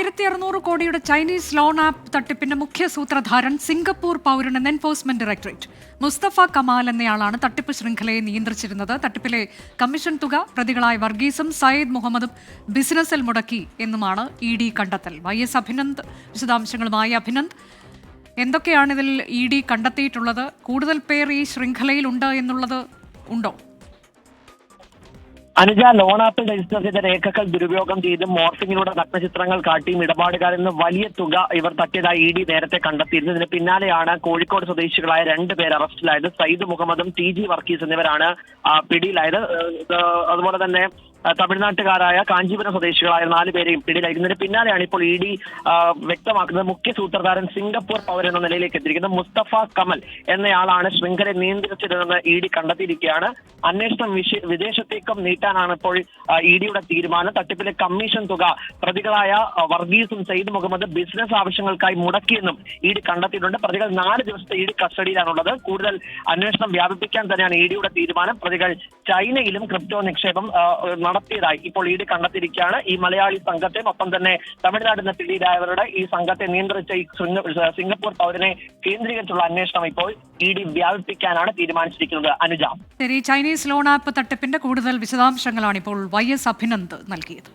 1600 കോടിയുടെ Chinese loan app തട്ടിപ്പിന്റെ മുഖ്യ സൂത്രധാരൻ സിംഗപ്പൂർ പൗരനെന്ന് എൻഫോഴ്സ്മെന്റ് ഡയറക്ടറേറ്റ്. മുസ്തഫ കമാൽ എന്നയാളാണ് തട്ടിപ്പ് ശൃംഖലയെ നിയന്ത്രിച്ചിരുന്നത്. തട്ടിപ്പിലെ കമ്മീഷൻ തുക പ്രതികളായ വർഗീസും സയ്യിദ് മുഹമ്മദും ബിസിനസ്സിൽ മുടക്കി എന്നുമാണ് ED കണ്ടെത്തൽ. YS അഭിനന്ദ് വിശദാംശങ്ങളുമായി. അഭിനന്ദ്, എന്തൊക്കെയാണ് ഇതിൽ ED കണ്ടെത്തിയിട്ടുള്ളത്? കൂടുതൽ പേർ ഈ ശൃംഖലയിൽ എന്നുള്ളത് ഉണ്ടോ? അനുജ, ലോൺ ആപ്പിൽ രജിസ്റ്റർ ചെയ്ത രേഖകൾ ദുരുപയോഗം ചെയ്തും മോർഫിങ്ങിലൂടെ നഗ്നചിത്രങ്ങൾ കാട്ടിയും ഇടപാടുകാരിൽ നിന്ന് വലിയ തുക ഇവർ തട്ടിയതായി ED നേരത്തെ കണ്ടെത്തിയിരുന്നു. ഇതിന് പിന്നാലെയാണ് കോഴിക്കോട് സ്വദേശികളായ 2 പേർ അറസ്റ്റിലായത്. സയ്യിദ് മുഹമ്മദും TG വർഗീസ് എന്നിവരാണ് പിടിയിലായത്. അതുപോലെ തന്നെ തമിഴ്നാട്ടുകാരായ കാഞ്ചീപുരം സ്വദേശികളായ 4 പേരെയും പിടിയിലായിരിക്കുന്നതിന് പിന്നാലെയാണ് ഇപ്പോൾ ED വ്യക്തമാക്കുന്നത് മുഖ്യ സൂത്രധാരൻ സിംഗപ്പൂർ പൗരൻ എന്ന നിലയിലേക്ക് എത്തിയിരിക്കുന്നത് മുസ്തഫ കമൽ എന്നയാളാണ് ശൃംഖലയെ നിയന്ത്രിച്ചിരുന്നതെന്ന് ED കണ്ടെത്തിയിരിക്കുകയാണ്. അന്വേഷണം വിദേശത്തേക്കും നീട്ടാനാണ് ഇപ്പോൾ EDയുടെ തീരുമാനം. തട്ടിപ്പിലെ കമ്മീഷൻ തുക പ്രതികളായ വർഗീസും സയ്യിദ് മുഹമ്മദ് ബിസിനസ് ആവശ്യങ്ങൾക്കായി മുടക്കിയെന്നും ED കണ്ടെത്തിയിട്ടുണ്ട്. പ്രതികൾ 4 ദിവസത്തെ ED കസ്റ്റഡിയിലാണുള്ളത്. കൂടുതൽ അന്വേഷണം വ്യാപിപ്പിക്കാൻ തന്നെയാണ് EDയുടെ തീരുമാനം. പ്രതികൾ ചൈനയിലും ക്രിപ്റ്റോ നിക്ഷേപം നടത്തിയതായി ഇപ്പോൾ ED കണ്ടെത്തിയിരിക്കുകയാണ്. ഈ മലയാളി സംഘത്തെ ഒപ്പം തന്നെ തമിഴ്നാട്ടിൽ നിന്ന് പിടിയിലായവരുടെ ഈ സംഘത്തെ നിയന്ത്രിച്ച ഈ സിംഗപ്പൂർ പൗരനെ കേന്ദ്രീകരിച്ചുള്ള അന്വേഷണം ഇപ്പോൾ ED വ്യാപിപ്പിക്കാനാണ് തീരുമാനിച്ചിരിക്കുന്നത്. അനുജ, ചൈനീസ് ലോൺ ആപ്പ് തട്ടിപ്പിന്റെ കൂടുതൽ വിശദാംശങ്ങളാണ് ഇപ്പോൾ YS അഭിനന്ദ് നൽകിയത്.